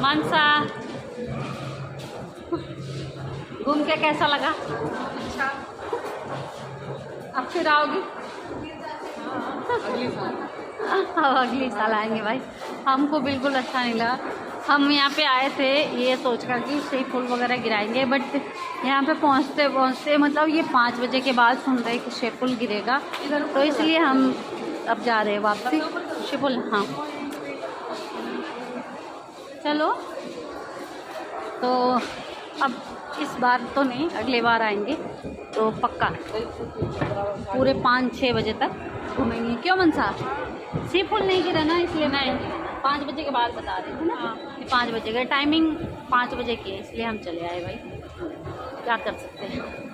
मानसा, घूम के कैसा लगा? अच्छा। अब फिर आओगी? अगली साल। अब अगली साल आएंगे भाई। हमको बिल्कुल अच्छा नहीं लगा। हम यहाँ पे आए थे ये सोच कर कि सही फूल वगैरह गिराएंगे, बट यहाँ पे पहुँचते पहुँचते मतलब ये 5 बजे के बाद सुन रहे कि शेपुल गिरेगा, तो इसलिए हम अब जा रहे हैं वापसी। शेपुल, हाँ चलो। तो अब इस बार तो नहीं, अगले बार आएंगे तो पक्का पूरे 5-6 बजे तक घूमेंगे। क्यों मनसा? सी फूल नहीं गिरा ना, इसलिए नहीं 5 बजे के बाद बता रहे थे ना कि 5 बजे का टाइमिंग 5 बजे की है, इसलिए हम चले आए भाई। क्या कर सकते हैं।